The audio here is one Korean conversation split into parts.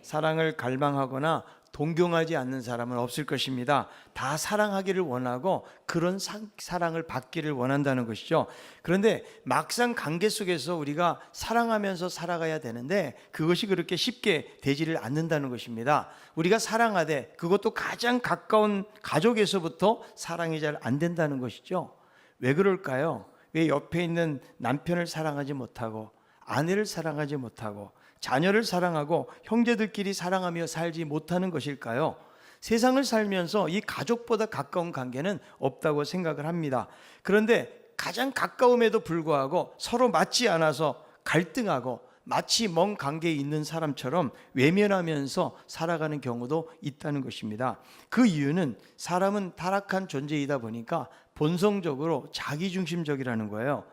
사랑을 갈망하거나 동경하지 않는 사람은 없을 것입니다. 다 사랑하기를 원하고 그런 사랑을 받기를 원한다는 것이죠. 그런데 막상 관계 속에서 우리가 사랑하면서 살아가야 되는데 그것이 그렇게 쉽게 되지를 않는다는 것입니다. 우리가 사랑하되 그것도 가장 가까운 가족에서부터 사랑이 잘 안 된다는 것이죠. 왜 그럴까요? 왜 옆에 있는 남편을 사랑하지 못하고 아내를 사랑하지 못하고 자녀를 사랑하고 형제들끼리 사랑하며 살지 못하는 것일까요? 세상을 살면서 이 가족보다 가까운 관계는 없다고 생각을 합니다. 그런데 가장 가까움에도 불구하고 서로 맞지 않아서 갈등하고 마치 먼 관계에 있는 사람처럼 외면하면서 살아가는 경우도 있다는 것입니다. 그 이유는 사람은 타락한 존재이다 보니까 본성적으로 자기중심적이라는 거예요.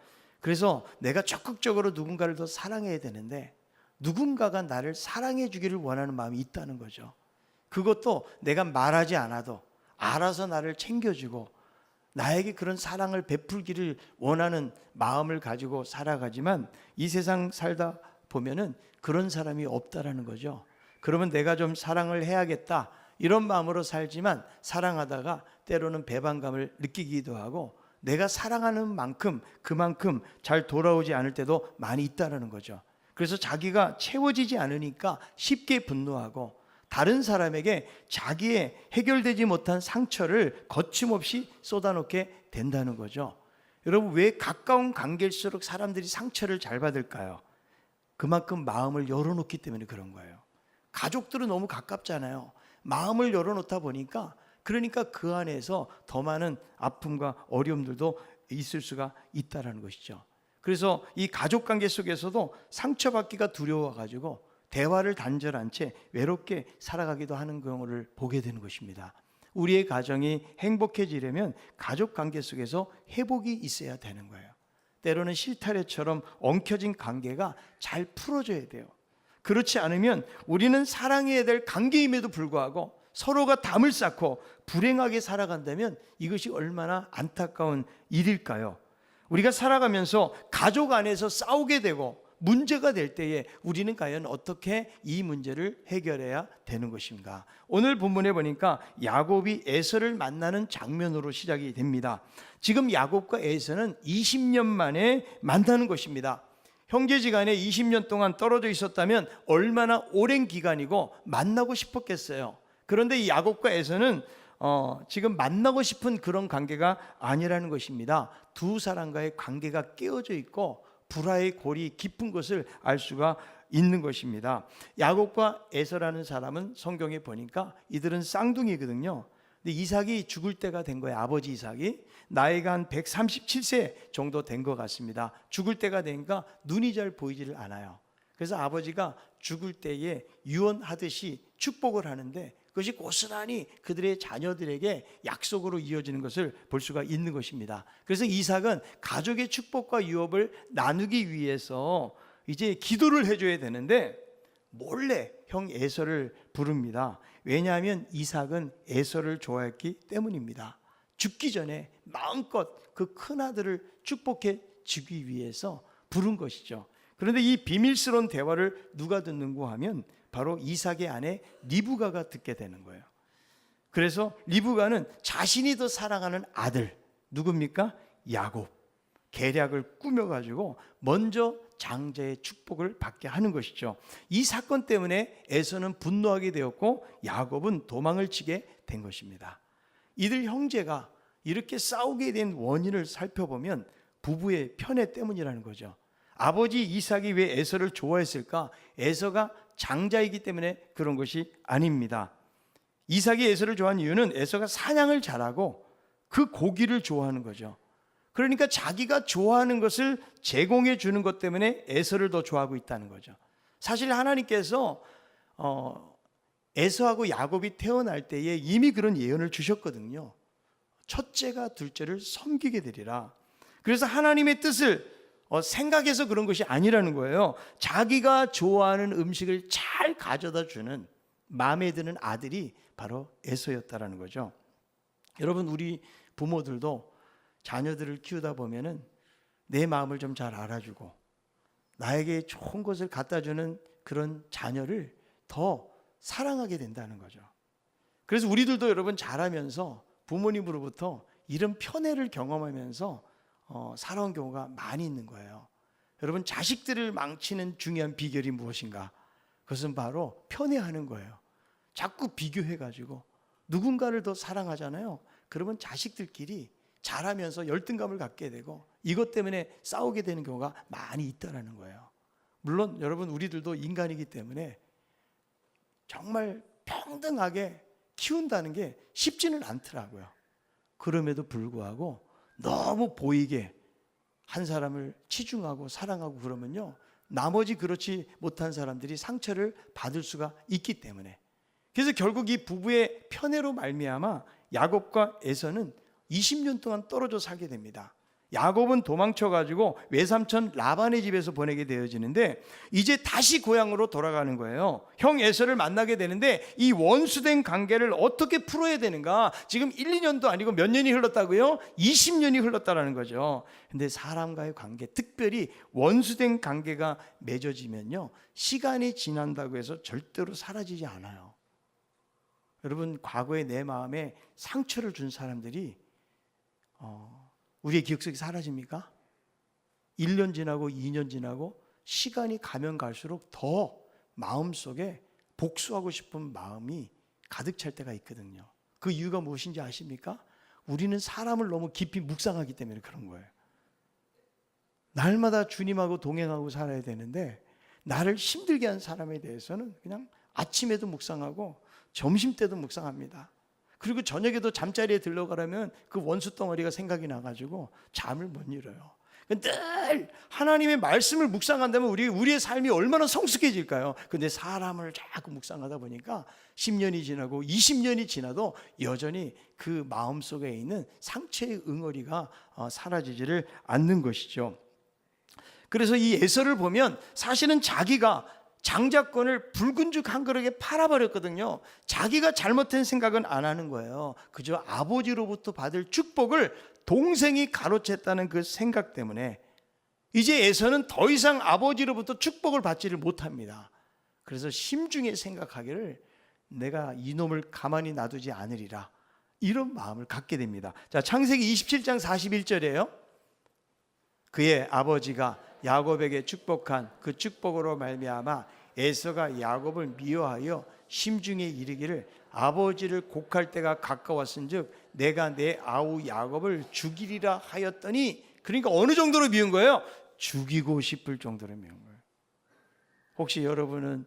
그래서 내가 적극적으로 누군가를 더 사랑해야 되는데 누군가가 나를 사랑해 주기를 원하는 마음이 있다는 거죠. 그것도 내가 말하지 않아도 알아서 나를 챙겨주고 나에게 그런 사랑을 베풀기를 원하는 마음을 가지고 살아가지만 이 세상 살다 보면은 그런 사람이 없다라는 거죠. 그러면 내가 좀 사랑을 해야겠다 이런 마음으로 살지만 사랑하다가 때로는 배반감을 느끼기도 하고 내가 사랑하는 만큼 그만큼 잘 돌아오지 않을 때도 많이 있다라는 거죠. 그래서 자기가 채워지지 않으니까 쉽게 분노하고 다른 사람에게 자기의 해결되지 못한 상처를 거침없이 쏟아놓게 된다는 거죠. 여러분, 왜 가까운 관계일수록 사람들이 상처를 잘 받을까요? 그만큼 마음을 열어놓기 때문에 그런 거예요. 가족들은 너무 가깝잖아요. 마음을 열어놓다 보니까 그러니까 그 안에서 더 많은 아픔과 어려움들도 있을 수가 있다는 것이죠. 그래서 이 가족관계 속에서도 상처받기가 두려워가지고 대화를 단절한 채 외롭게 살아가기도 하는 경우를 보게 되는 것입니다. 우리의 가정이 행복해지려면 가족관계 속에서 회복이 있어야 되는 거예요. 때로는 실타래처럼 엉켜진 관계가 잘 풀어져야 돼요. 그렇지 않으면 우리는 사랑해야 될 관계임에도 불구하고 서로가 담을 쌓고 불행하게 살아간다면 이것이 얼마나 안타까운 일일까요? 우리가 살아가면서 가족 안에서 싸우게 되고 문제가 될 때에 우리는 과연 어떻게 이 문제를 해결해야 되는 것인가? 오늘 본문에 보니까 야곱이 에서를 만나는 장면으로 시작이 됩니다. 지금 야곱과 에서는 20년 만에 만나는 것입니다. 형제지간에 20년 동안 떨어져 있었다면 얼마나 오랜 기간이고 만나고 싶었겠어요. 그런데 이 야곱과 에서는 지금 만나고 싶은 그런 관계가 아니라는 것입니다. 두 사람과의 관계가 깨어져 있고 불화의 골이 깊은 것을 알 수가 있는 것입니다. 야곱과 에서라는 사람은 성경에 보니까 이들은 쌍둥이거든요. 근데 이삭이 죽을 때가 된 거예요. 아버지 이삭이 나이가 한 137세 정도 된 것 같습니다. 죽을 때가 되니까 눈이 잘 보이지를 않아요. 그래서 아버지가 죽을 때에 유언하듯이 축복을 하는데 그것이 고스란히 그들의 자녀들에게 약속으로 이어지는 것을 볼 수가 있는 것입니다. 그래서 이삭은 가족의 축복과 유업을 나누기 위해서 이제 기도를 해줘야 되는데 몰래 형 에서를 부릅니다. 왜냐하면 이삭은 에서를 좋아했기 때문입니다. 죽기 전에 마음껏 그 큰아들을 축복해 주기 위해서 부른 것이죠. 그런데 이 비밀스러운 대화를 누가 듣는가 하면 바로 이삭의 아내 리브가가 듣게 되는 거예요. 그래서 리브가는 자신이 더 사랑하는 아들 누굽니까? 야곱 계략을 꾸며가지고 먼저 장자의 축복을 받게 하는 것이죠. 이 사건 때문에 에서는 분노하게 되었고 야곱은 도망을 치게 된 것입니다. 이들 형제가 이렇게 싸우게 된 원인을 살펴보면 부부의 편애 때문이라는 거죠. 아버지 이삭이 왜 에서를 좋아했을까? 에서가 장자이기 때문에 그런 것이 아닙니다. 이삭이 에서를 좋아하는 이유는 에서가 사냥을 잘하고 그 고기를 좋아하는 거죠. 그러니까 자기가 좋아하는 것을 제공해 주는 것 때문에 에서를 더 좋아하고 있다는 거죠. 사실 하나님께서 에서하고 야곱이 태어날 때에 이미 그런 예언을 주셨거든요. 첫째가 둘째를 섬기게 되리라. 그래서 하나님의 뜻을 생각해서 그런 것이 아니라는 거예요. 자기가 좋아하는 음식을 잘 가져다 주는 마음에 드는 아들이 바로 에서였다라는 거죠. 여러분, 우리 부모들도 자녀들을 키우다 보면은 내 마음을 좀 잘 알아주고 나에게 좋은 것을 갖다 주는 그런 자녀를 더 사랑하게 된다는 거죠. 그래서 우리들도 여러분 자라면서 부모님으로부터 이런 편애를 경험하면서 살아온 경우가 많이 있는 거예요. 여러분, 자식들을 망치는 중요한 비결이 무엇인가? 그것은 바로 편애하는 거예요. 자꾸 비교해가지고 누군가를 더 사랑하잖아요. 그러면 자식들끼리 자라면서 열등감을 갖게 되고 이것 때문에 싸우게 되는 경우가 많이 있다는 거예요. 물론 여러분, 우리들도 인간이기 때문에 정말 평등하게 키운다는 게 쉽지는 않더라고요. 그럼에도 불구하고 너무 보이게 한 사람을 치중하고 사랑하고 그러면요, 나머지 그렇지 못한 사람들이 상처를 받을 수가 있기 때문에, 그래서 결국 이 부부의 편애로 말미암아 야곱과 에서는 20년 동안 떨어져 살게 됩니다. 야곱은 도망쳐가지고 외삼촌 라반의 집에서 보내게 되어지는데 이제 다시 고향으로 돌아가는 거예요. 형 에서를 만나게 되는데 이 원수된 관계를 어떻게 풀어야 되는가? 지금 1, 2년도 아니고 몇 년이 흘렀다고요? 20년이 흘렀다라는 거죠. 근데 사람과의 관계, 특별히 원수된 관계가 맺어지면요, 시간이 지난다고 해서 절대로 사라지지 않아요. 여러분, 과거에 내 마음에 상처를 준 사람들이 우리의 기억 속에 사라집니까? 1년 지나고 2년 지나고 시간이 가면 갈수록 더 마음속에 복수하고 싶은 마음이 가득 찰 때가 있거든요. 그 이유가 무엇인지 아십니까? 우리는 사람을 너무 깊이 묵상하기 때문에 그런 거예요. 날마다 주님하고 동행하고 살아야 되는데 나를 힘들게 한 사람에 대해서는 그냥 아침에도 묵상하고 점심때도 묵상합니다. 그리고 저녁에도 잠자리에 들러가려면 그 원수 덩어리가 생각이 나가지고 잠을 못 이뤄요. 늘 하나님의 말씀을 묵상한다면 우리의 삶이 얼마나 성숙해질까요? 근데 사람을 자꾸 묵상하다 보니까 10년이 지나고 20년이 지나도 여전히 그 마음속에 있는 상처의 응어리가 사라지지를 않는 것이죠. 그래서 이 에서를 보면 사실은 자기가 장자권을 붉은 죽 한 그릇에 팔아버렸거든요. 자기가 잘못된 생각은 안 하는 거예요. 그저 아버지로부터 받을 축복을 동생이 가로챘다는 그 생각 때문에 이제 에서는 더 이상 아버지로부터 축복을 받지를 못합니다. 그래서 심중에 생각하기를 내가 이놈을 가만히 놔두지 않으리라, 이런 마음을 갖게 됩니다. 자, 창세기 27장 41절이에요. 그의 아버지가 야곱에게 축복한 그 축복으로 말미암아 에서가 야곱을 미워하여 심중에 이르기를 아버지를 곡할 때가 가까웠은즉 내가 내 아우 야곱을 죽이리라 하였더니, 그러니까 어느 정도로 미운 거예요? 죽이고 싶을 정도로 미운 거예요. 혹시 여러분은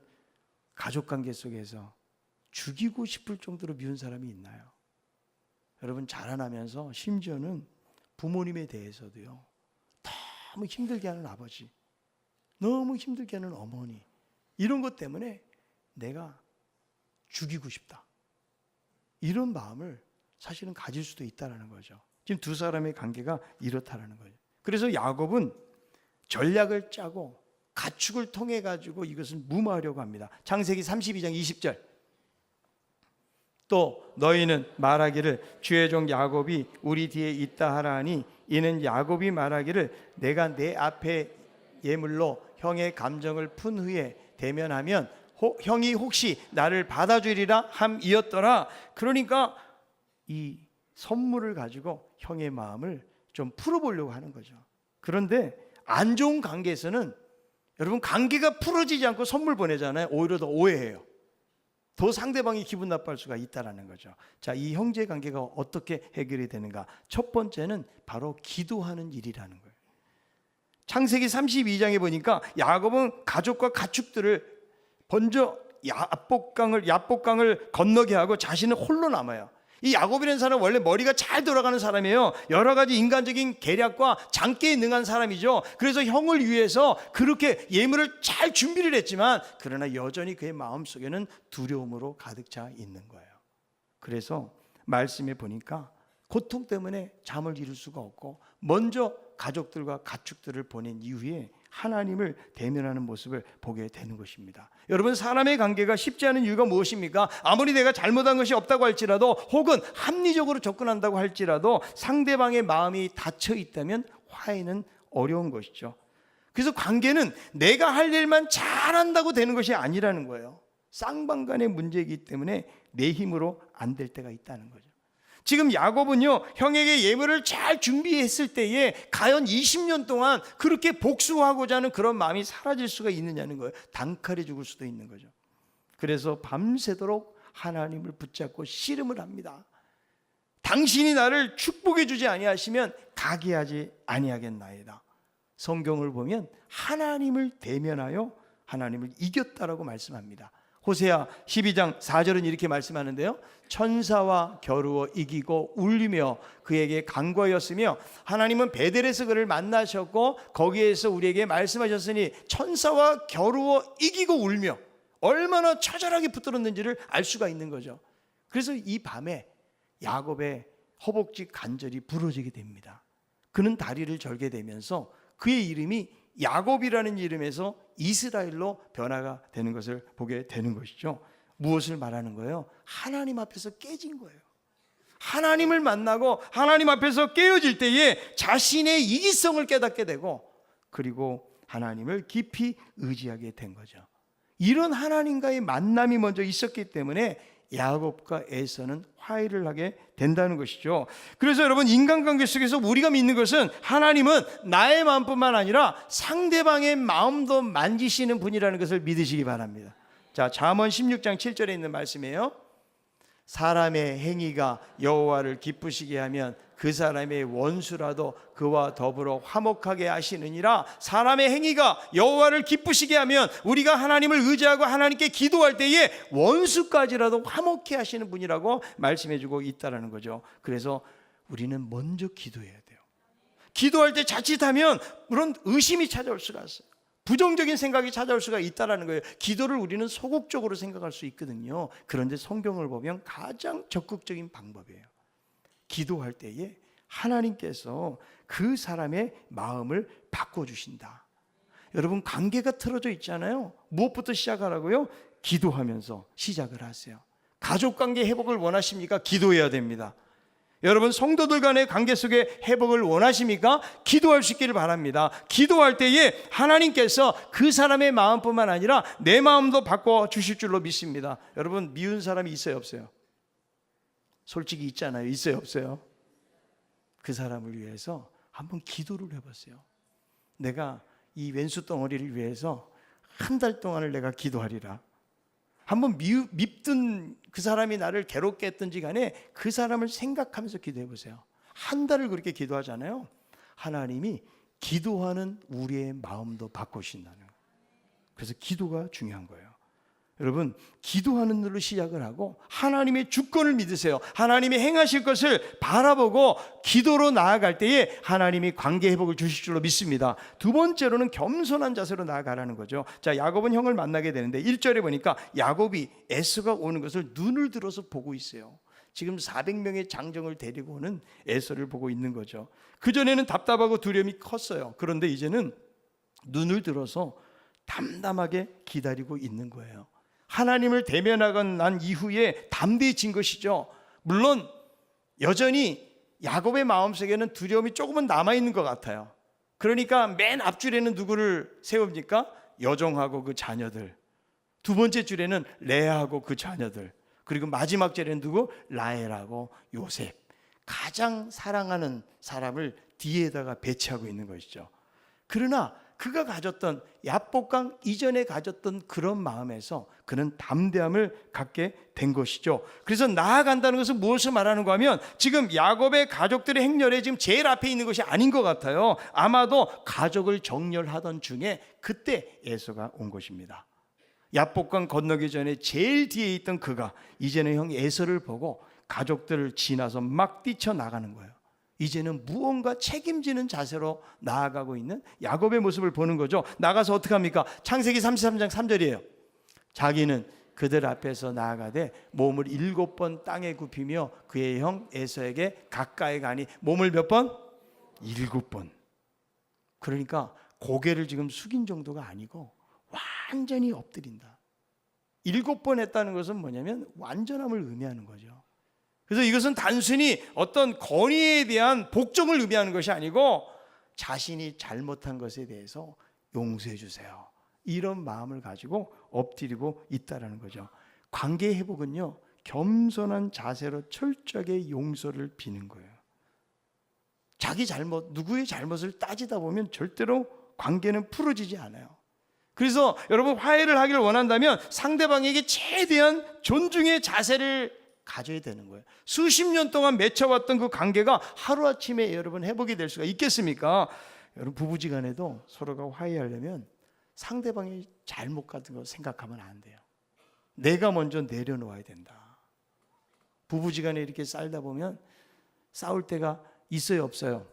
가족관계 속에서 죽이고 싶을 정도로 미운 사람이 있나요? 여러분, 자라나면서 심지어는 부모님에 대해서도요, 너무 힘들게 하는 아버지, 너무 힘들게 하는 어머니, 이런 것 때문에 내가 죽이고 싶다, 이런 마음을 사실은 가질 수도 있다는 거죠. 지금 두 사람의 관계가 이렇다라는 거예요. 그래서 야곱은 전략을 짜고 가축을 통해 가지고 이것을 무마하려고 합니다. 창세기 32장 20절. 또 너희는 말하기를 주의 종 야곱이 우리 뒤에 있다 하라 하니 이는 야곱이 말하기를 내가 내 앞에 예물로 형의 감정을 푼 후에 대면하면 형이 혹시 나를 받아주리라 함이었더라. 그러니까 이 선물을 가지고 형의 마음을 좀 풀어보려고 하는 거죠. 그런데 안 좋은 관계에서는 여러분, 관계가 풀어지지 않고 선물 보내잖아요. 오히려 더 오해해요. 더 상대방이 기분 나빠할 수가 있다는 거죠. 자, 이 형제 관계가 어떻게 해결이 되는가? 첫 번째는 바로 기도하는 일이라는 거예요. 창세기 32장에 보니까 야곱은 가족과 가축들을 먼저 야복강을 건너게 하고 자신은 홀로 남아요. 이 야곱이라는 사람은 원래 머리가 잘 돌아가는 사람이에요. 여러 가지 인간적인 계략과 장기에 능한 사람이죠. 그래서 형을 위해서 그렇게 예물을 잘 준비를 했지만 그러나 여전히 그의 마음속에는 두려움으로 가득 차 있는 거예요. 그래서 말씀에 보니까 고통 때문에 잠을 이룰 수가 없고 먼저 가족들과 가축들을 보낸 이후에 하나님을 대면하는 모습을 보게 되는 것입니다. 여러분, 사람의 관계가 쉽지 않은 이유가 무엇입니까? 아무리 내가 잘못한 것이 없다고 할지라도 혹은 합리적으로 접근한다고 할지라도 상대방의 마음이 닫혀 있다면 화해는 어려운 것이죠. 그래서 관계는 내가 할 일만 잘한다고 되는 것이 아니라는 거예요. 쌍방간의 문제이기 때문에 내 힘으로 안 될 때가 있다는 거죠. 지금 야곱은요, 형에게 예물을 잘 준비했을 때에 과연 20년 동안 그렇게 복수하고자 하는 그런 마음이 사라질 수가 있느냐는 거예요. 단칼에 죽을 수도 있는 거죠. 그래서 밤새도록 하나님을 붙잡고 씨름을 합니다. 당신이 나를 축복해 주지 아니하시면 가게 하지 아니하겠나이다. 성경을 보면 하나님을 대면하여 하나님을 이겼다라고 말씀합니다. 호세아 12장 4절은 이렇게 말씀하는데요, 천사와 겨루어 이기고 울리며 그에게 간구하였으며, 하나님은 베델에서 그를 만나셨고 거기에서 우리에게 말씀하셨으니 천사와 겨루어 이기고 울며, 얼마나 처절하게 붙들었는지를 알 수가 있는 거죠. 그래서 이 밤에 야곱의 허벅지 관절이 부러지게 됩니다. 그는 다리를 절게 되면서 그의 이름이 야곱이라는 이름에서 이스라엘로 변화가 되는 것을 보게 되는 것이죠. 무엇을 말하는 거예요? 하나님 앞에서 깨진 거예요. 하나님을 만나고 하나님 앞에서 깨어질 때에 자신의 이기성을 깨닫게 되고, 그리고 하나님을 깊이 의지하게 된 거죠. 이런 하나님과의 만남이 먼저 있었기 때문에 야곱과 에서는 화해를 하게 된다는 것이죠. 그래서 여러분, 인간관계 속에서 우리가 믿는 것은 하나님은 나의 마음뿐만 아니라 상대방의 마음도 만지시는 분이라는 것을 믿으시기 바랍니다. 자, 잠언 16장 7절에 있는 말씀이에요. 사람의 행위가 여호와를 기쁘시게 하면 그 사람의 원수라도 그와 더불어 화목하게 하시느니라. 사람의 행위가 여호와를 기쁘시게 하면, 우리가 하나님을 의지하고 하나님께 기도할 때에 원수까지라도 화목해 하시는 분이라고 말씀해주고 있다는 거죠. 그래서 우리는 먼저 기도해야 돼요. 기도할 때 자칫하면 물론 의심이 찾아올 수가 있어요. 부정적인 생각이 찾아올 수가 있다는 거예요. 기도를 우리는 소극적으로 생각할 수 있거든요. 그런데 성경을 보면 가장 적극적인 방법이에요. 기도할 때에 하나님께서 그 사람의 마음을 바꿔주신다. 여러분, 관계가 틀어져 있잖아요. 무엇부터 시작하라고요? 기도하면서 시작을 하세요. 가족관계 회복을 원하십니까? 기도해야 됩니다. 여러분, 성도들 간의 관계 속에 회복을 원하십니까? 기도할 수 있기를 바랍니다. 기도할 때에 하나님께서 그 사람의 마음뿐만 아니라 내 마음도 바꿔주실 줄로 믿습니다. 여러분, 미운 사람이 있어요, 없어요? 솔직히 있잖아요. 있어요, 없어요? 그 사람을 위해서 한번 기도를 해보세요. 내가 이 왼수 덩어리를 위해서 한 달 동안을 내가 기도하리라. 한번 밉든 그 사람이 나를 괴롭게 했든지 간에 그 사람을 생각하면서 기도해 보세요. 한 달을 그렇게 기도하잖아요. 하나님이 기도하는 우리의 마음도 바꾸신다는 거예요. 그래서 기도가 중요한 거예요. 여러분, 기도하는 일로 시작을 하고 하나님의 주권을 믿으세요. 하나님이 행하실 것을 바라보고 기도로 나아갈 때에 하나님이 관계 회복을 주실 줄로 믿습니다. 두 번째로는 겸손한 자세로 나아가라는 거죠. 자, 야곱은 형을 만나게 되는데 1절에 보니까 야곱이 에서가 오는 것을 눈을 들어서 보고 있어요. 지금 400명의 장정을 데리고 오는 에서를 보고 있는 거죠. 그전에는 답답하고 두려움이 컸어요. 그런데 이제는 눈을 들어서 담담하게 기다리고 있는 거예요. 하나님을 대면하고 난 이후에 담대해진 것이죠. 물론 여전히 야곱의 마음속에는 두려움이 조금은 남아있는 것 같아요. 그러니까 맨 앞줄에는 누구를 세웁니까? 여종하고 그 자녀들. 두 번째 줄에는 레아하고 그 자녀들. 그리고 마지막 줄에는 누구? 라헬하고 요셉. 가장 사랑하는 사람을 뒤에다가 배치하고 있는 것이죠. 그러나 그가 가졌던, 야복강 이전에 가졌던 그런 마음에서 그는 담대함을 갖게 된 것이죠. 그래서 나아간다는 것은 무엇을 말하는가 하면, 지금 야곱의 가족들의 행렬에 지금 제일 앞에 있는 것이 아닌 것 같아요. 아마도 가족을 정렬하던 중에 그때 에서가 온 것입니다. 야복강 건너기 전에 제일 뒤에 있던 그가 이제는 형 에서를 보고 가족들을 지나서 막 뛰쳐나가는 거예요. 이제는 무언가 책임지는 자세로 나아가고 있는 야곱의 모습을 보는 거죠. 나가서 어떻게 합니까? 창세기 33장 3절이에요. 자기는 그들 앞에서 나아가되 몸을 7번 땅에 굽히며 그의 형 에서에게 가까이 가니, 몸을 몇 번? 7번. 그러니까 고개를 지금 숙인 정도가 아니고 완전히 엎드린다. 7번 했다는 것은 뭐냐면 완전함을 의미하는 거죠. 그래서 이것은 단순히 어떤 권위에 대한 복종을 의미하는 것이 아니고 자신이 잘못한 것에 대해서 용서해 주세요, 이런 마음을 가지고 엎드리고 있다라는 거죠. 관계 회복은요, 겸손한 자세로 철저하게 용서를 비는 거예요. 자기 잘못, 누구의 잘못을 따지다 보면 절대로 관계는 풀어지지 않아요. 그래서 여러분, 화해를 하기를 원한다면 상대방에게 최대한 존중의 자세를 가져야 되는 거예요. 수십 년 동안 맺혀왔던 그 관계가 하루아침에 여러분 회복이 될 수가 있겠습니까? 여러분, 부부지간에도 서로가 화해하려면 상대방의 잘못 같은 거 생각하면 안 돼요. 내가 먼저 내려놓아야 된다. 부부지간에 이렇게 살다 보면 싸울 때가 있어요, 없어요?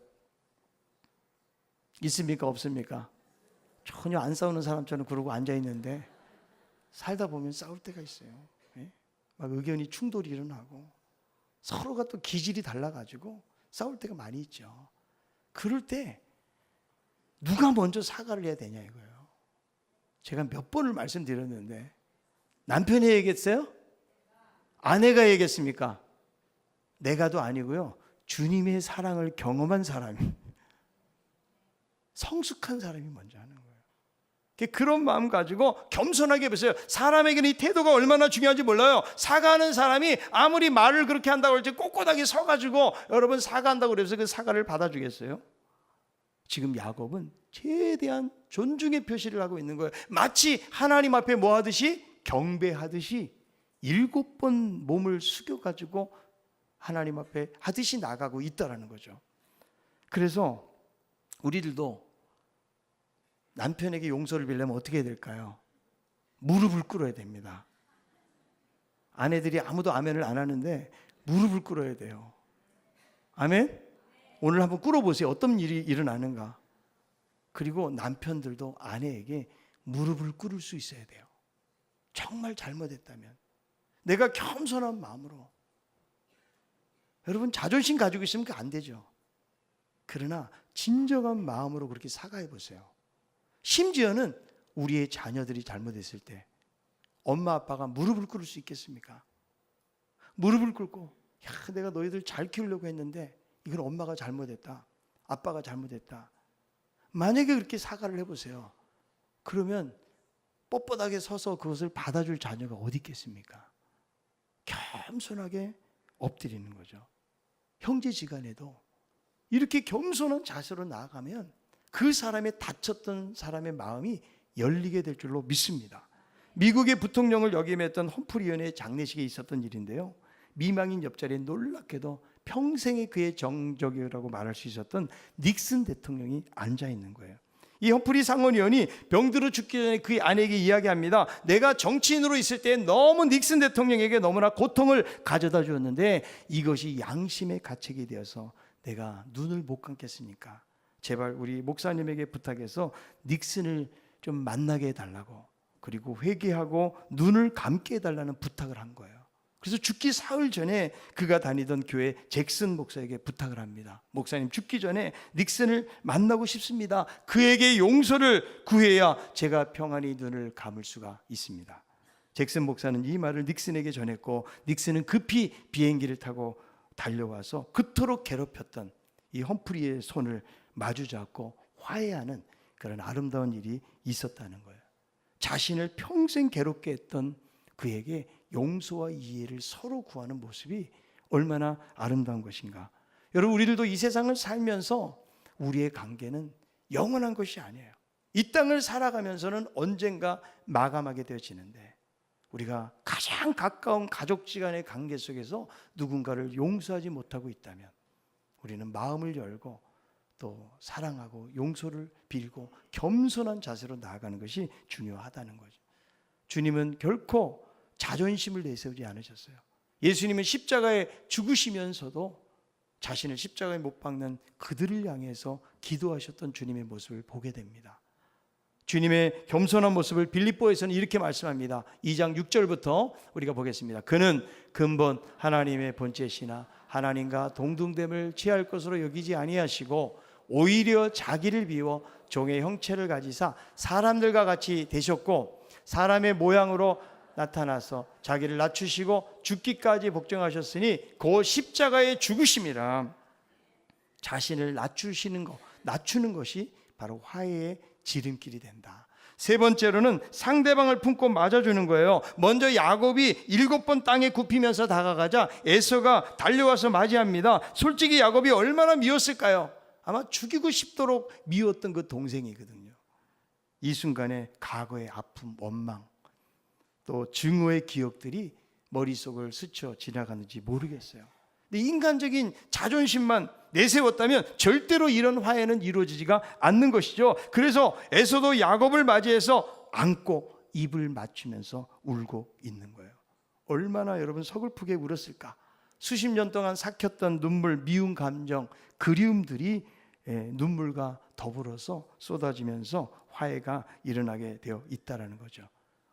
있습니까, 없습니까? 전혀 안 싸우는 사람처럼 그러고 앉아있는데 살다 보면 싸울 때가 있어요. 막 의견이 충돌이 일어나고 서로가 또 기질이 달라가지고 싸울 때가 많이 있죠. 그럴 때 누가 먼저 사과를 해야 되냐 이거예요. 제가 몇 번을 말씀드렸는데 남편이 얘기했어요? 아내가 얘기했습니까? 내가도 아니고요, 주님의 사랑을 경험한 사람이, 성숙한 사람이 먼저 하는 거예요. 그런 마음 가지고 겸손하게 보세요. 사람에게는 이 태도가 얼마나 중요한지 몰라요. 사과하는 사람이 아무리 말을 그렇게 한다고 할지 꼿꼿하게 서가지고 여러분 사과한다고 그래서 그 사과를 받아주겠어요? 지금 야곱은 최대한 존중의 표시를 하고 있는 거예요. 마치 하나님 앞에 뭐 하듯이? 경배하듯이 7번 몸을 숙여가지고 하나님 앞에 하듯이 나가고 있다라는 거죠. 그래서 우리들도 남편에게 용서를 빌려면 어떻게 해야 될까요? 무릎을 꿇어야 됩니다. 아내들이 아무도 아멘을 안 하는데 무릎을 꿇어야 돼요. 아멘? 오늘 한번 꿇어보세요. 어떤 일이 일어나는가. 그리고 남편들도 아내에게 무릎을 꿇을 수 있어야 돼요. 정말 잘못했다면 내가 겸손한 마음으로. 여러분, 자존심 가지고 있으면 안 되죠. 그러나 진정한 마음으로 그렇게 사과해 보세요. 심지어는 우리의 자녀들이 잘못했을 때 엄마 아빠가 무릎을 꿇을 수 있겠습니까? 무릎을 꿇고, 야, 내가 너희들 잘 키우려고 했는데 이건 엄마가 잘못했다, 아빠가 잘못했다. 만약에 그렇게 사과를 해보세요. 그러면 뻣뻣하게 서서 그것을 받아줄 자녀가 어디 있겠습니까? 겸손하게 엎드리는 거죠. 형제지간에도 이렇게 겸손한 자세로 나아가면 그 사람의 다쳤던 사람의 마음이 열리게 될 줄로 믿습니다. 미국의 부통령을 역임했던 험프리 의원의 장례식에 있었던 일인데요, 미망인 옆자리에 놀랍게도 평생의 그의 정적이라고 말할 수 있었던 닉슨 대통령이 앉아 있는 거예요. 이 험프리 상원의원이 병들어 죽기 전에 그의 아내에게 이야기합니다. 내가 정치인으로 있을 때 너무 닉슨 대통령에게 너무나 고통을 가져다 주었는데 이것이 양심의 가책이 되어서 내가 눈을 못 감겠습니까? 제발 우리 목사님에게 부탁해서 닉슨을 좀 만나게 해달라고, 그리고 회개하고 눈을 감게 해달라는 부탁을 한 거예요. 그래서 죽기 사흘 전에 그가 다니던 교회 잭슨 목사에게 부탁을 합니다. 목사님, 죽기 전에 닉슨을 만나고 싶습니다. 그에게 용서를 구해야 제가 평안히 눈을 감을 수가 있습니다. 잭슨 목사는 이 말을 닉슨에게 전했고, 닉슨은 급히 비행기를 타고 달려와서 그토록 괴롭혔던 이 험프리의 손을 마주 잡고 화해하는 그런 아름다운 일이 있었다는 거예요. 자신을 평생 괴롭게 했던 그에게 용서와 이해를 서로 구하는 모습이 얼마나 아름다운 것인가. 여러분, 우리들도 이 세상을 살면서 우리의 관계는 영원한 것이 아니에요. 이 땅을 살아가면서는 언젠가 마감하게 되어지는데, 우리가 가장 가까운 가족지간의 관계 속에서 누군가를 용서하지 못하고 있다면 우리는 마음을 열고 또 사랑하고 용서를 빌고 겸손한 자세로 나아가는 것이 중요하다는 거죠. 주님은 결코 자존심을 내세우지 않으셨어요. 예수님은 십자가에 죽으시면서도 자신을 십자가에 못 박는 그들을 향해서 기도하셨던 주님의 모습을 보게 됩니다. 주님의 겸손한 모습을 빌립보에서는 이렇게 말씀합니다. 2장 6절부터 우리가 보겠습니다. 그는 근본 하나님의 본체시나 하나님과 동등됨을 취할 것으로 여기지 아니하시고 오히려 자기를 비워 종의 형체를 가지사 사람들과 같이 되셨고 사람의 모양으로 나타나서 자기를 낮추시고 죽기까지 복종하셨으니 그 십자가의 죽으심이라. 자신을 낮추는 것이 바로 화해의 지름길이 된다. 세 번째로는 상대방을 품고 맞아주는 거예요. 먼저 야곱이 7번 땅에 굽히면서 다가가자 에서가 달려와서 맞이합니다. 솔직히 야곱이 얼마나 미웠을까요? 아마 죽이고 싶도록 미웠던 그 동생이거든요. 이 순간에 과거의 아픔, 원망, 또 증오의 기억들이 머릿속을 스쳐 지나가는지 모르겠어요. 근데 인간적인 자존심만 내세웠다면 절대로 이런 화해는 이루어지지가 않는 것이죠. 그래서 에서도 야곱을 맞이해서 안고 입을 맞추면서 울고 있는 거예요. 얼마나 여러분 서글프게 울었을까. 수십 년 동안 삭혔던 눈물, 미운 감정, 그리움들이 눈물과 더불어서 쏟아지면서 화해가 일어나게 되어 있다는 거죠.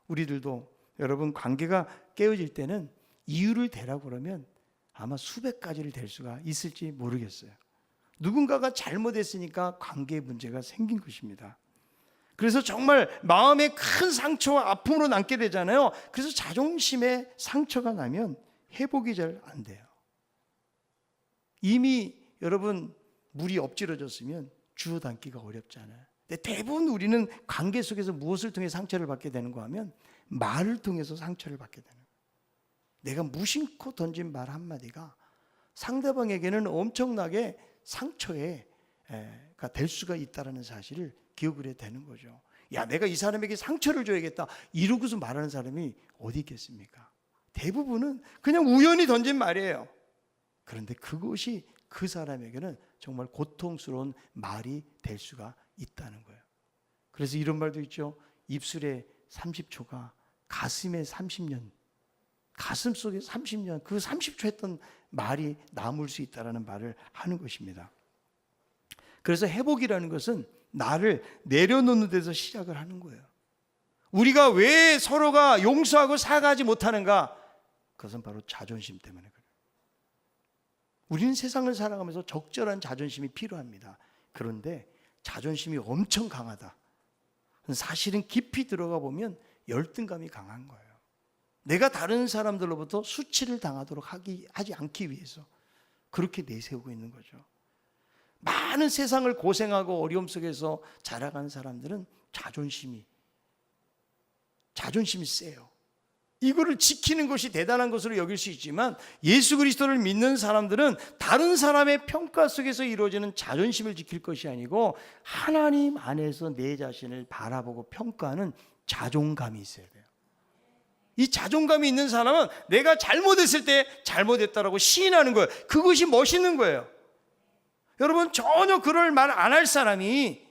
우리들도 여러분 관계가 깨어질 때는 이유를 대라고 그러면 아마 수백 가지를 댈 수가 있을지 모르겠어요. 누군가가 잘못했으니까 관계에 문제가 생긴 것입니다. 그래서 정말 마음에 큰 상처와 아픔으로 남게 되잖아요. 그래서 자존심에 상처가 나면 회복이 잘 안 돼요. 이미 여러분 물이 엎질러졌으면 주워 담기가 어렵잖아요. 근데 대부분 우리는 관계 속에서 무엇을 통해 상처를 받게 되는가 하면 말을 통해서 상처를 받게 되는 거예요. 내가 무심코 던진 말 한마디가 상대방에게는 엄청나게 상처가 될 수가 있다는 사실을 기억을 해야 되는 거죠. 야, 내가 이 사람에게 상처를 줘야겠다 이러고서 말하는 사람이 어디 있겠습니까? 대부분은 그냥 우연히 던진 말이에요. 그런데 그것이 그 사람에게는 정말 고통스러운 말이 될 수가 있다는 거예요. 그래서 이런 말도 있죠. 입술에 30초가 가슴에 30년, 가슴 속에 30년, 그 30초 했던 말이 남을 수 있다는 말을 하는 것입니다. 그래서 회복이라는 것은 나를 내려놓는 데서 시작을 하는 거예요. 우리가 왜 서로가 용서하고 사과하지 못하는가? 그것은 바로 자존심 때문에 그래요. 우리는 세상을 살아가면서 적절한 자존심이 필요합니다. 그런데 자존심이 엄청 강하다. 사실은 깊이 들어가 보면 열등감이 강한 거예요. 내가 다른 사람들로부터 수치를 당하도록 하지 않기 위해서 그렇게 내세우고 있는 거죠. 많은 세상을 고생하고 어려움 속에서 자라간 사람들은 자존심이 세요. 이거를 지키는 것이 대단한 것으로 여길 수 있지만 예수 그리스도를 믿는 사람들은 다른 사람의 평가 속에서 이루어지는 자존심을 지킬 것이 아니고 하나님 안에서 내 자신을 바라보고 평가하는 자존감이 있어야 돼요. 이 자존감이 있는 사람은 내가 잘못했을 때 잘못했다라고 시인하는 거예요. 그것이 멋있는 거예요. 여러분 전혀 그럴 말 안 할 사람이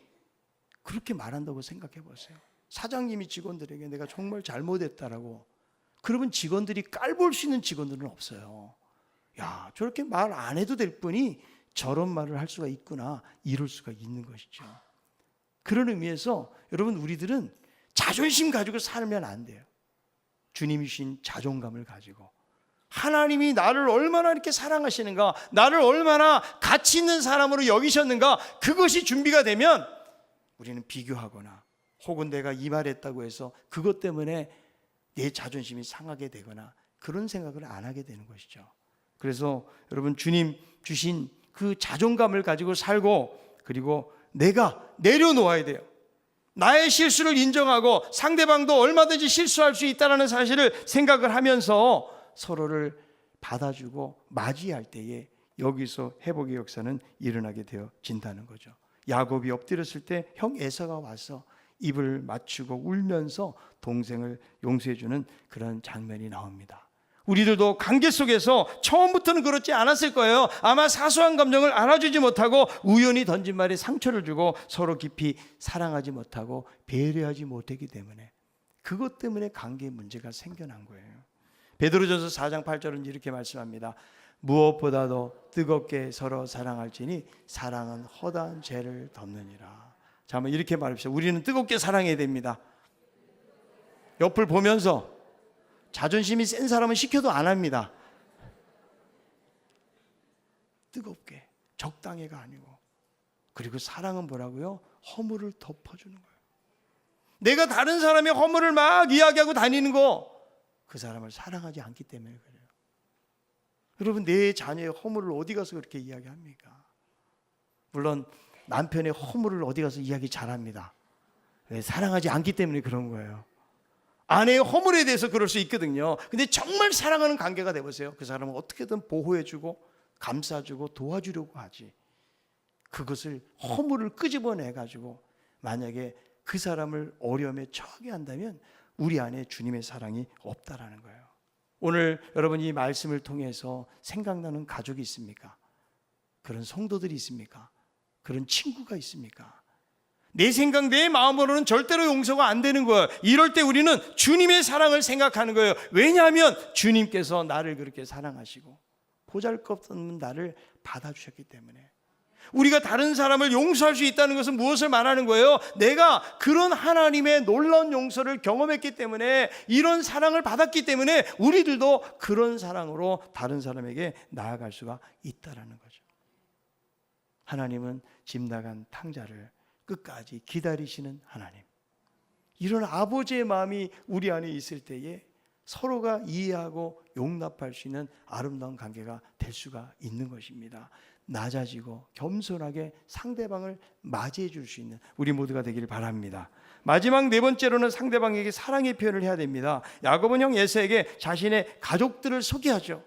그렇게 말한다고 생각해 보세요. 사장님이 직원들에게 내가 정말 잘못했다라고, 그러면 직원들이 깔볼 수 있는 직원들은 없어요. 야, 저렇게 말 안 해도 될 분이 저런 말을 할 수가 있구나, 이럴 수가 있는 것이죠. 그런 의미에서 여러분 우리들은 자존심 가지고 살면 안 돼요. 주님이 주신 자존감을 가지고 하나님이 나를 얼마나 이렇게 사랑하시는가, 나를 얼마나 가치 있는 사람으로 여기셨는가, 그것이 준비가 되면 우리는 비교하거나 혹은 내가 이 말했다고 해서 그것 때문에 내 자존심이 상하게 되거나 그런 생각을 안 하게 되는 것이죠. 그래서 여러분 주님 주신 그 자존감을 가지고 살고, 그리고 내가 내려놓아야 돼요. 나의 실수를 인정하고 상대방도 얼마든지 실수할 수 있다는 사실을 생각을 하면서 서로를 받아주고 맞이할 때에 여기서 회복의 역사는 일어나게 되어진다는 거죠. 야곱이 엎드렸을 때 형 에서가 와서 입을 맞추고 울면서 동생을 용서해주는 그런 장면이 나옵니다. 우리들도 관계 속에서 처음부터는 그렇지 않았을 거예요. 아마 사소한 감정을 알아주지 못하고 우연히 던진 말에 상처를 주고 서로 깊이 사랑하지 못하고 배려하지 못했기 때문에, 그것 때문에 관계에 문제가 생겨난 거예요. 베드로전서 4장 8절은 이렇게 말씀합니다. 무엇보다도 뜨겁게 서로 사랑할지니 사랑은 허다한 죄를 덮느니라. 자, 한번 이렇게 말합시다. 우리는 뜨겁게 사랑해야 됩니다. 옆을 보면서 자존심이 센 사람은 시켜도 안 합니다. 뜨겁게, 적당히가 아니고. 그리고 사랑은 뭐라고요? 허물을 덮어주는 거예요. 내가 다른 사람의 허물을 막 이야기하고 다니는 거, 그 사람을 사랑하지 않기 때문에 그래요. 여러분, 내 자녀의 허물을 어디 가서 그렇게 이야기합니까? 물론 남편의 허물을 어디 가서 이야기 잘합니다. 왜? 사랑하지 않기 때문에 그런 거예요. 아내의 허물에 대해서 그럴 수 있거든요. 근데 정말 사랑하는 관계가 되보세요. 그 사람을 어떻게든 보호해주고 감싸주고 도와주려고 하지. 그것을 허물을 끄집어내가지고 만약에 그 사람을 어려움에 처하게 한다면 우리 안에 주님의 사랑이 없다라는 거예요. 오늘 여러분 이 말씀을 통해서 생각나는 가족이 있습니까? 그런 성도들이 있습니까? 그런 친구가 있습니까? 내 생각, 내 마음으로는 절대로 용서가 안 되는 거예요. 이럴 때 우리는 주님의 사랑을 생각하는 거예요. 왜냐하면 주님께서 나를 그렇게 사랑하시고 보잘것없는 나를 받아주셨기 때문에. 우리가 다른 사람을 용서할 수 있다는 것은 무엇을 말하는 거예요? 내가 그런 하나님의 놀라운 용서를 경험했기 때문에, 이런 사랑을 받았기 때문에 우리들도 그런 사랑으로 다른 사람에게 나아갈 수가 있다는 거죠. 하나님은 집 나간 탕자를 끝까지 기다리시는 하나님. 이런 아버지의 마음이 우리 안에 있을 때에 서로가 이해하고 용납할 수 있는 아름다운 관계가 될 수가 있는 것입니다. 낮아지고 겸손하게 상대방을 맞이해 줄 수 있는 우리 모두가 되기를 바랍니다. 마지막 네 번째로는 상대방에게 사랑의 표현을 해야 됩니다. 야곱은 형 에서에게 자신의 가족들을 소개하죠.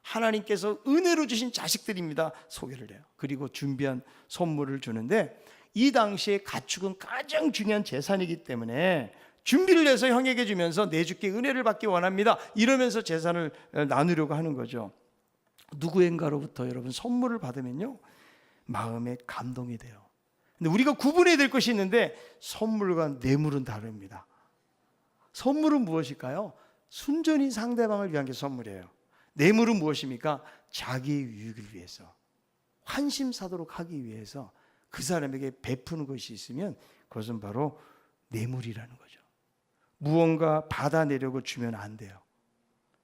하나님께서 은혜로 주신 자식들입니다. 소개를 해요. 그리고 준비한 선물을 주는데, 이 당시에 가축은 가장 중요한 재산이기 때문에 준비를 해서 형에게 주면서 내 주께 은혜를 받기 원합니다. 이러면서 재산을 나누려고 하는 거죠. 누구인가로부터 여러분 선물을 받으면요, 마음에 감동이 돼요. 근데 우리가 구분해야 될 것이 있는데, 선물과 뇌물은 다릅니다. 선물은 무엇일까요? 순전히 상대방을 위한 게 선물이에요. 뇌물은 무엇입니까? 자기의 유익을 위해서, 환심사도록 하기 위해서 그 사람에게 베푸는 것이 있으면 그것은 바로 뇌물이라는 거죠. 무언가 받아내려고 주면 안 돼요.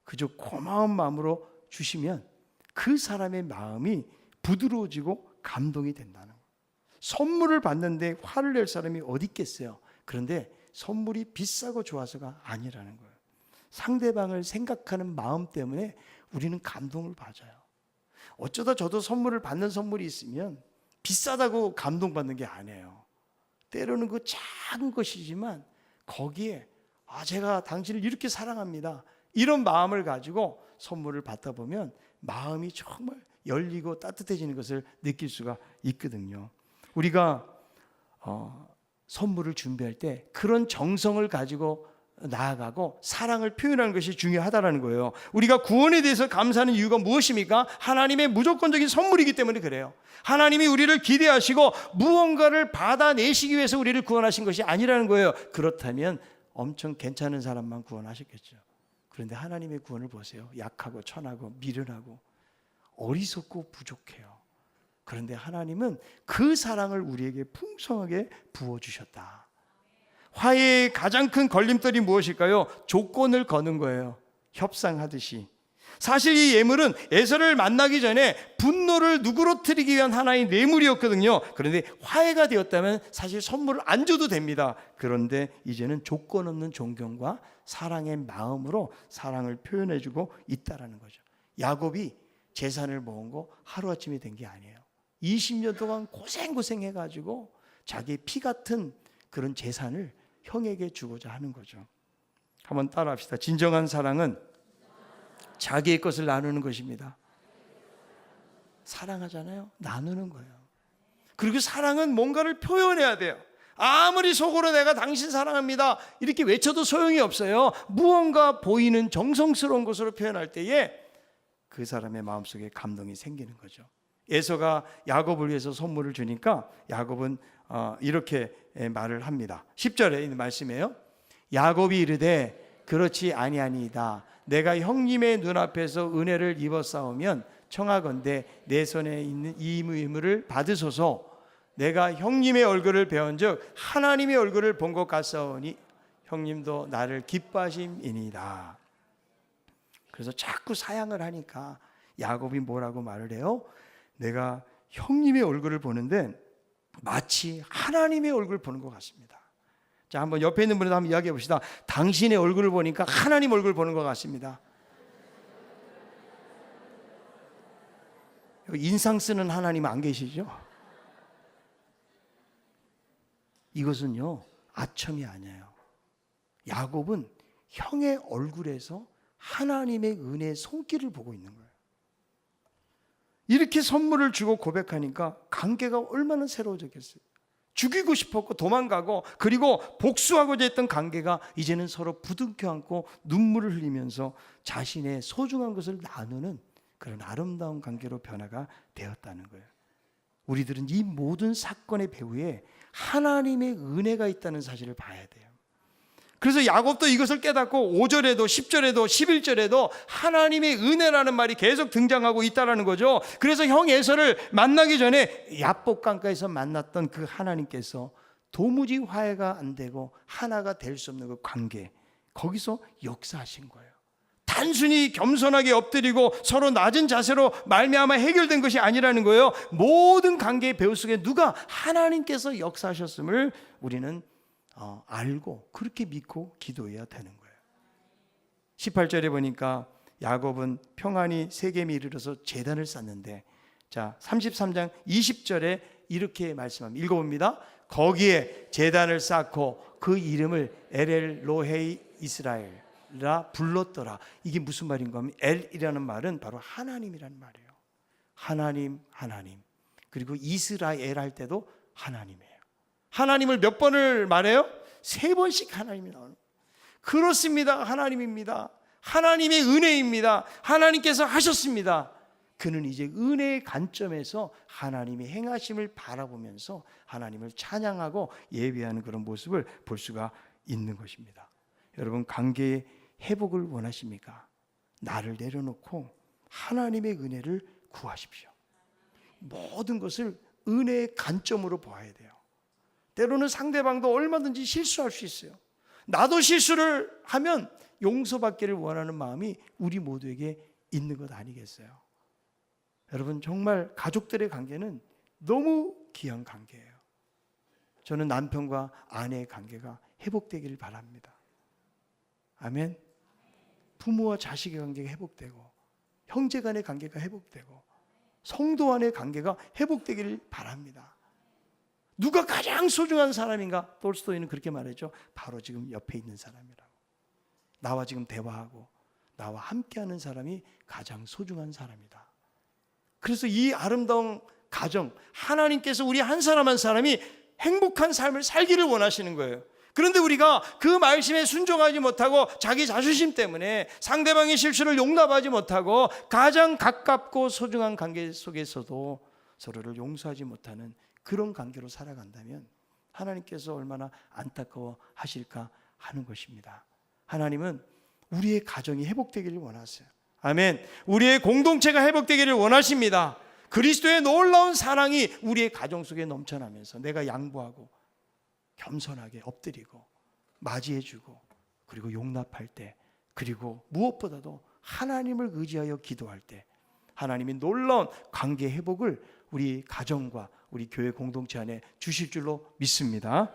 그저 고마운 마음으로 주시면 그 사람의 마음이 부드러워지고 감동이 된다는 거예요. 선물을 받는데 화를 낼 사람이 어디 있겠어요? 그런데 선물이 비싸고 좋아서가 아니라는 거예요. 상대방을 생각하는 마음 때문에 우리는 감동을 받아요. 어쩌다 저도 선물을 받는 선물이 있으면 비싸다고 감동받는 게 아니에요. 때로는 그 작은 것이지만 거기에 제가 당신을 이렇게 사랑합니다, 이런 마음을 가지고 선물을 받다 보면 마음이 정말 열리고 따뜻해지는 것을 느낄 수가 있거든요. 우리가 선물을 준비할 때 그런 정성을 가지고 나아가고 사랑을 표현하는 것이 중요하다는 거예요. 우리가 구원에 대해서 감사하는 이유가 무엇입니까? 하나님의 무조건적인 선물이기 때문에 그래요. 하나님이 우리를 기대하시고 무언가를 받아내시기 위해서 우리를 구원하신 것이 아니라는 거예요. 그렇다면 엄청 괜찮은 사람만 구원하셨겠죠. 그런데 하나님의 구원을 보세요. 약하고 천하고 미련하고 어리석고 부족해요. 그런데 하나님은 그 사랑을 우리에게 풍성하게 부어주셨다. 화해의 가장 큰 걸림돌이 무엇일까요? 조건을 거는 거예요. 협상하듯이. 사실 이 예물은 에서를 만나기 전에 분노를 누그러뜨리기 위한 하나의 뇌물이었거든요. 그런데 화해가 되었다면 사실 선물을 안 줘도 됩니다. 그런데 이제는 조건 없는 존경과 사랑의 마음으로 사랑을 표현해주고 있다는 거죠. 야곱이 재산을 모은 거 하루아침에 된 게 아니에요. 20년 동안 고생해가지고 자기 피 같은 그런 재산을 형에게 주고자 하는 거죠. 한번 따라합시다. 진정한 사랑은 자기의 것을 나누는 것입니다. 사랑하잖아요. 나누는 거예요. 그리고 사랑은 뭔가를 표현해야 돼요. 아무리 속으로 내가 당신 사랑합니다 이렇게 외쳐도 소용이 없어요. 무언가 보이는 정성스러운 것으로 표현할 때에 그 사람의 마음속에 감동이 생기는 거죠. 에서가 야곱을 위해서 선물을 주니까 야곱은 이렇게 말을 합니다. 10절에 있는 말씀이에요. 야곱이 이르되 그렇지 아니하니이다. 내가 형님의 눈앞에서 은혜를 입었사오면 청하건대 내 손에 있는 이 유물을 받으소서. 내가 형님의 얼굴을 배운즉 하나님의 얼굴을 본 것 같사오니 형님도 나를 기뻐하심이니이다. 그래서 자꾸 사양을 하니까 야곱이 뭐라고 말을 해요? 내가 형님의 얼굴을 보는데 마치 하나님의 얼굴을 보는 것 같습니다. 자, 한번 옆에 있는 분에도 한번 이야기해 봅시다. 당신의 얼굴을 보니까 하나님 얼굴 보는 것 같습니다. 인상 쓰는 하나님 안 계시죠? 이것은요, 아첨이 아니에요. 야곱은 형의 얼굴에서 하나님의 은혜의 손길을 보고 있는 거예요. 이렇게 선물을 주고 고백하니까 관계가 얼마나 새로워졌겠어요. 죽이고 싶었고 도망가고 그리고 복수하고자 했던 관계가 이제는 서로 부둥켜 안고 눈물을 흘리면서 자신의 소중한 것을 나누는 그런 아름다운 관계로 변화가 되었다는 거예요. 우리들은 이 모든 사건의 배후에 하나님의 은혜가 있다는 사실을 봐야 돼요. 그래서 야곱도 이것을 깨닫고 5절에도 10절에도 11절에도 하나님의 은혜라는 말이 계속 등장하고 있다는 거죠. 그래서 형 에서를 만나기 전에 야복 강가에서 만났던 그 하나님께서 도무지 화해가 안 되고 하나가 될 수 없는 그 관계, 거기서 역사하신 거예요. 단순히 겸손하게 엎드리고 서로 낮은 자세로 말미암아 해결된 것이 아니라는 거예요. 모든 관계의 배후 속에 누가 하나님께서 역사하셨음을 우리는 알고 그렇게 믿고 기도해야 되는 거예요. 18절에 보니까 야곱은 평안히 세겜에 이르러서 제단을 쌓는데, 자 33장 20절에 이렇게 말씀합니다. 읽어봅니다. 거기에 제단을 쌓고 그 이름을 엘엘 로헤이 이스라엘라 불렀더라. 이게 무슨 말인가 하면 엘이라는 말은 바로 하나님이라는 말이에요. 하나님, 하나님. 그리고 이스라엘 할 때도 하나님이에요. 하나님을 몇 번을 말해요? 3번씩 하나님이 나오는 거예요. 그렇습니다. 하나님입니다. 하나님의 은혜입니다. 하나님께서 하셨습니다. 그는 이제 은혜의 관점에서 하나님의 행하심을 바라보면서 하나님을 찬양하고 예배하는 그런 모습을 볼 수가 있는 것입니다. 여러분, 관계의 회복을 원하십니까? 나를 내려놓고 하나님의 은혜를 구하십시오. 모든 것을 은혜의 관점으로 보아야 돼요. 때로는 상대방도 얼마든지 실수할 수 있어요. 나도 실수를 하면 용서받기를 원하는 마음이 우리 모두에게 있는 것 아니겠어요? 여러분, 정말 가족들의 관계는 너무 귀한 관계예요. 저는 남편과 아내의 관계가 회복되기를 바랍니다. 아멘. 부모와 자식의 관계가 회복되고 형제 간의 관계가 회복되고 성도 간의 관계가 회복되기를 바랍니다. 누가 가장 소중한 사람인가? 톨스토이는 그렇게 말했죠. 바로 지금 옆에 있는 사람이라고. 나와 지금 대화하고 나와 함께하는 사람이 가장 소중한 사람이다. 그래서 이 아름다운 가정, 하나님께서 우리 한 사람 한 사람이 행복한 삶을 살기를 원하시는 거예요. 그런데 우리가 그 말씀에 순종하지 못하고 자기 자존심 때문에 상대방의 실수를 용납하지 못하고 가장 가깝고 소중한 관계 속에서도 서로를 용서하지 못하는 그런 관계로 살아간다면 하나님께서 얼마나 안타까워 하실까 하는 것입니다. 하나님은 우리의 가정이 회복되기를 원하세요. 아멘. 우리의 공동체가 회복되기를 원하십니다. 그리스도의 놀라운 사랑이 우리의 가정 속에 넘쳐나면서 내가 양보하고 겸손하게 엎드리고 맞이해주고 그리고 용납할 때, 그리고 무엇보다도 하나님을 의지하여 기도할 때 하나님이 놀라운 관계 회복을 우리 가정과 우리 교회 공동체 안에 주실 줄로 믿습니다.